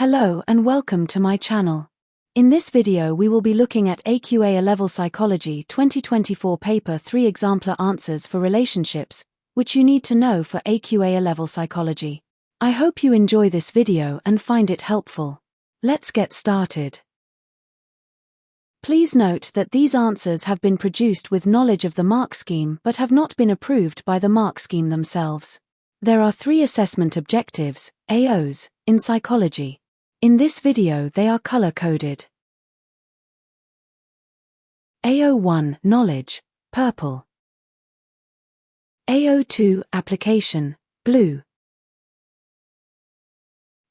Hello and welcome to my channel. In this video we will be looking at AQA Alevel Psychology 2024 Paper 3 Exemplar Answers for Relationships, which you need to know for AQA Alevel Psychology. I hope you enjoy this video and find it helpful. Let's get started. Please note that these answers have been produced with knowledge of the mark scheme but have not been approved by the mark scheme themselves. There are 3 assessment objectives, AOs, in psychology. In this video they are color-coded. AO1 Knowledge, purple. AO2 Application, blue.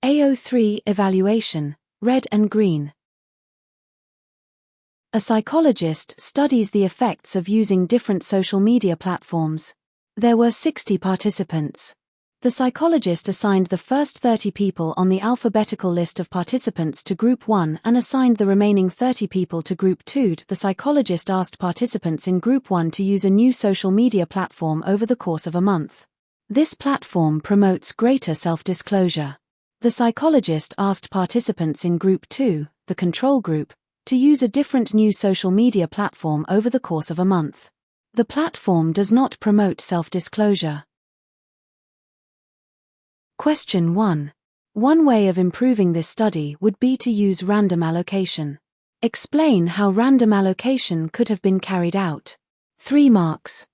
AO3 Evaluation, red and green. A psychologist studies the effects of using different social media platforms. There were 60 participants. The psychologist assigned the first 30 people on the alphabetical list of participants to Group 1 and assigned the remaining 30 people to Group 2. The psychologist asked participants in Group 1 to use a new social media platform over the course of a month. This platform promotes greater self-disclosure. The psychologist asked participants in Group 2, the control group, to use a different new social media platform over the course of a month. The platform does not promote self-disclosure. Question 1. One way of improving this study would be to use random allocation. Explain how random allocation could have been carried out. 3 marks.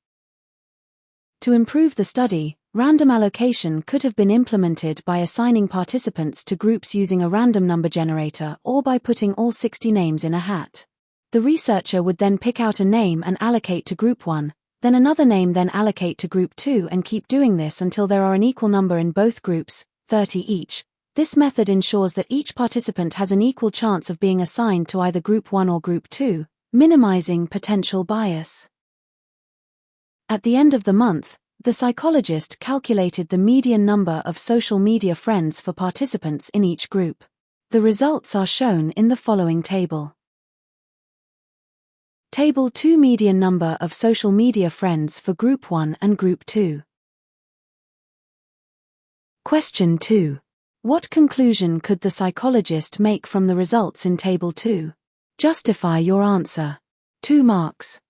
To improve the study, random allocation could have been implemented by assigning participants to groups using a random number generator or by putting all 60 names in a hat. The researcher would then pick out a name and allocate to Group 1. Then another name, then allocate to Group 2 and keep doing this until there are an equal number in both groups, 30 each. This method ensures that each participant has an equal chance of being assigned to either Group 1 or Group 2, minimizing potential bias. At the end of the month, the psychologist calculated the median number of social media friends for participants in each group. The results are shown in the following table. Table 2 Median number of social media friends for Group 1 and Group 2. Question 2. What conclusion could the psychologist make from the results in Table 2? Justify your answer. 2 marks.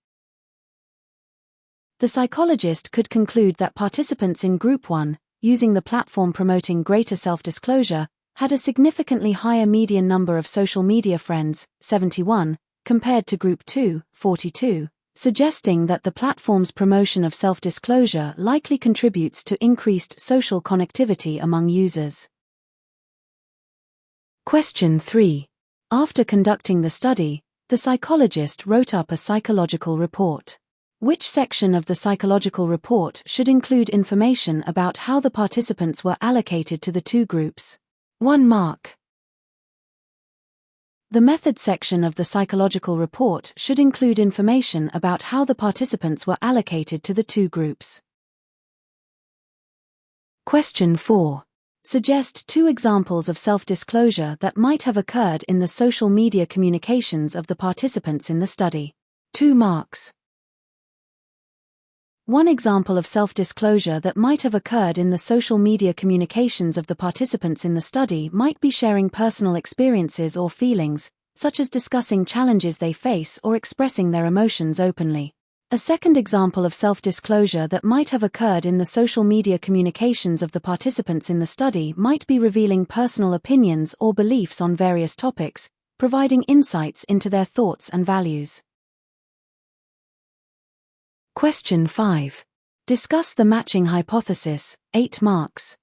The psychologist could conclude that participants in Group 1, using the platform promoting greater self-disclosure, had a significantly higher median number of social media friends, 71, compared to Group 2, 42, suggesting that the platform's promotion of self-disclosure likely contributes to increased social connectivity among users. Question 3. After conducting the study, the psychologist wrote up a psychological report. Which section of the psychological report should include information about how the participants were allocated to the 2 groups? 1 mark. The method section of the psychological report should include information about how the participants were allocated to the 2 groups. Question 4. Suggest 2 examples of self-disclosure that might have occurred in the social media communications of the participants in the study. 2 marks. One example of self-disclosure that might have occurred in the social media communications of the participants in the study might be sharing personal experiences or feelings, such as discussing challenges they face or expressing their emotions openly. A second example of self-disclosure that might have occurred in the social media communications of the participants in the study might be revealing personal opinions or beliefs on various topics, providing insights into their thoughts and values. Question 5. Discuss the matching hypothesis, 8 marks.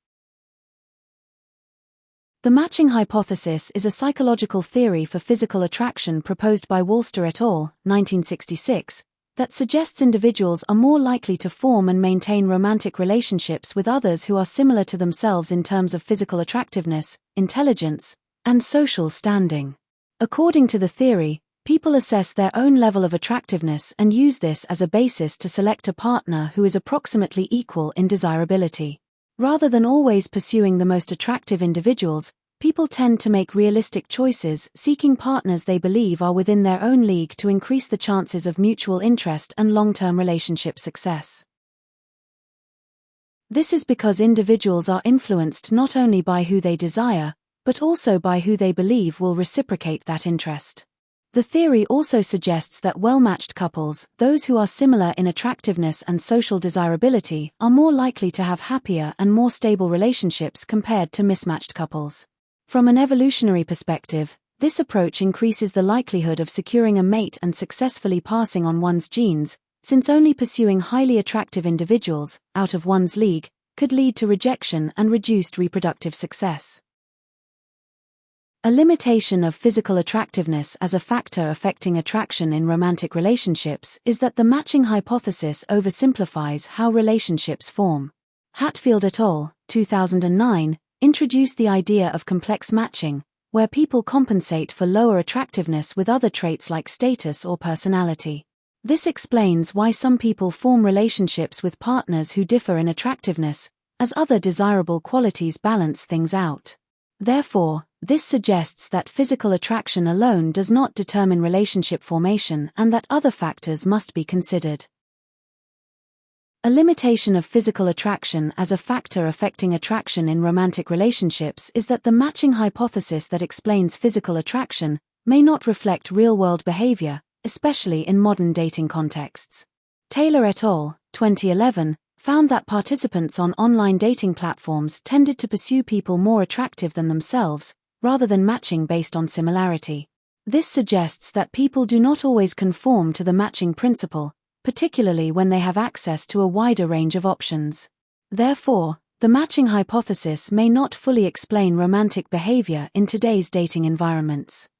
The matching hypothesis is a psychological theory for physical attraction proposed by Walster et al., 1966, that suggests individuals are more likely to form and maintain romantic relationships with others who are similar to themselves in terms of physical attractiveness, intelligence, and social standing. According to the theory, people assess their own level of attractiveness and use this as a basis to select a partner who is approximately equal in desirability. Rather than always pursuing the most attractive individuals, people tend to make realistic choices, seeking partners they believe are within their own league to increase the chances of mutual interest and long-term relationship success. This is because individuals are influenced not only by who they desire, but also by who they believe will reciprocate that interest. The theory also suggests that well-matched couples, those who are similar in attractiveness and social desirability, are more likely to have happier and more stable relationships compared to mismatched couples. From an evolutionary perspective, this approach increases the likelihood of securing a mate and successfully passing on one's genes, since only pursuing highly attractive individuals, out of one's league, could lead to rejection and reduced reproductive success. A limitation of physical attractiveness as a factor affecting attraction in romantic relationships is that the matching hypothesis oversimplifies how relationships form. Hatfield et al., 2009, introduced the idea of complex matching, where people compensate for lower attractiveness with other traits like status or personality. This explains why some people form relationships with partners who differ in attractiveness, as other desirable qualities balance things out. Therefore, this suggests that physical attraction alone does not determine relationship formation and that other factors must be considered. A limitation of physical attraction as a factor affecting attraction in romantic relationships is that the matching hypothesis that explains physical attraction may not reflect real-world behavior, especially in modern dating contexts. Taylor et al., 2011, found that participants on online dating platforms tended to pursue people more attractive than themselves, rather than matching based on similarity. This suggests that people do not always conform to the matching principle, particularly when they have access to a wider range of options. Therefore, the matching hypothesis may not fully explain romantic behavior in today's dating environments.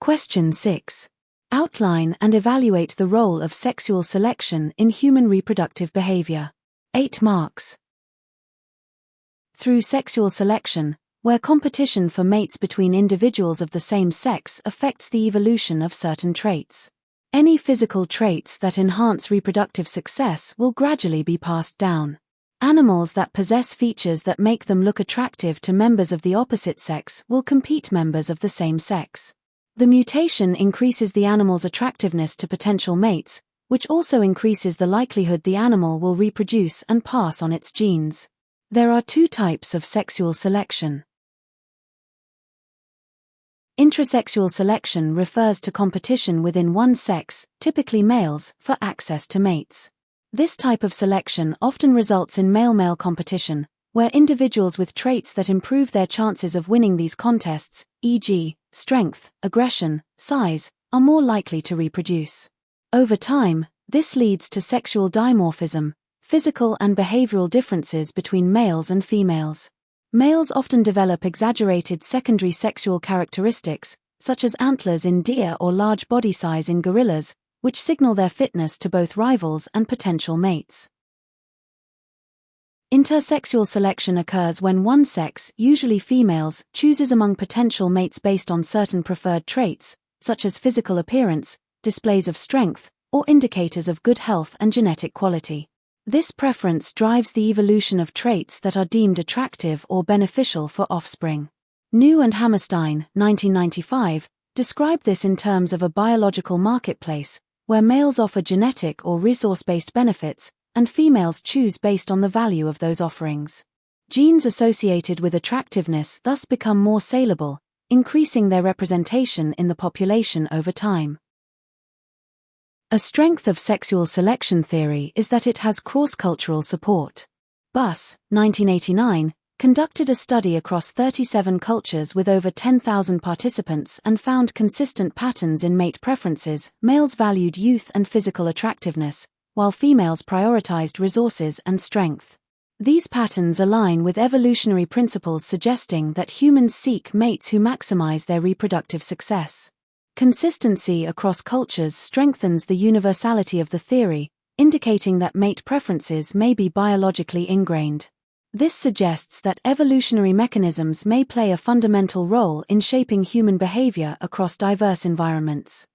Question 6. Outline and evaluate the role of sexual selection in human reproductive behavior. 8 marks. Through sexual selection, where competition for mates between individuals of the same sex affects the evolution of certain traits. Any physical traits that enhance reproductive success will gradually be passed down. Animals that possess features that make them look attractive to members of the opposite sex will compete members of the same sex. The mutation increases the animal's attractiveness to potential mates, which also increases the likelihood the animal will reproduce and pass on its genes. There are 2 types of sexual selection. Intrasexual selection refers to competition within one sex, typically males, for access to mates. This type of selection often results in male-male competition, where individuals with traits that improve their chances of winning these contests, e.g., strength, aggression, size, are more likely to reproduce. Over time, this leads to sexual dimorphism, physical and behavioral differences between males and females. Males often develop exaggerated secondary sexual characteristics, such as antlers in deer or large body size in gorillas, which signal their fitness to both rivals and potential mates. Intersexual selection occurs when one sex, usually females, chooses among potential mates based on certain preferred traits, such as physical appearance, displays of strength, or indicators of good health and genetic quality. This preference drives the evolution of traits that are deemed attractive or beneficial for offspring. New and Hammerstein, 1995, describe this in terms of a biological marketplace, where males offer genetic or resource-based benefits, and females choose based on the value of those offerings. Genes associated with attractiveness thus become more saleable, increasing their representation in the population over time. A strength of sexual selection theory is that it has cross-cultural support. Buss, 1989, conducted a study across 37 cultures with over 10,000 participants and found consistent patterns in mate preferences. Males valued youth and physical attractiveness, while females prioritized resources and strength. These patterns align with evolutionary principles suggesting that humans seek mates who maximize their reproductive success. Consistency across cultures strengthens the universality of the theory, indicating that mate preferences may be biologically ingrained. This suggests that evolutionary mechanisms may play a fundamental role in shaping human behavior across diverse environments.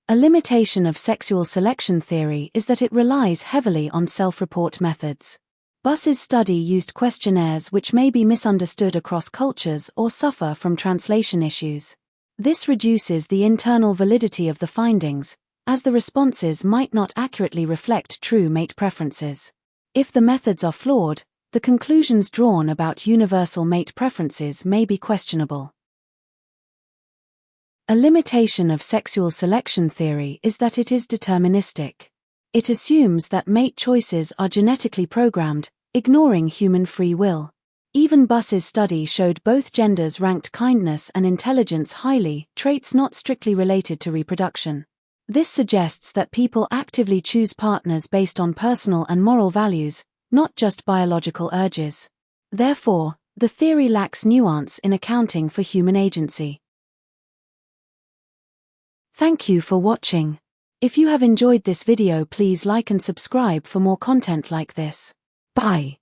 A limitation of sexual selection theory is that it relies heavily on self-report methods. Buss's study used questionnaires which may be misunderstood across cultures or suffer from translation issues. This reduces the internal validity of the findings, as the responses might not accurately reflect true mate preferences. If the methods are flawed, the conclusions drawn about universal mate preferences may be questionable. A limitation of sexual selection theory is that it is deterministic. It assumes that mate choices are genetically programmed, ignoring human free will. Even Buss's study showed both genders ranked kindness and intelligence highly, traits not strictly related to reproduction. This suggests that people actively choose partners based on personal and moral values, not just biological urges. Therefore, the theory lacks nuance in accounting for human agency. Thank you for watching. If you have enjoyed this video, please like and subscribe for more content like this. Bye.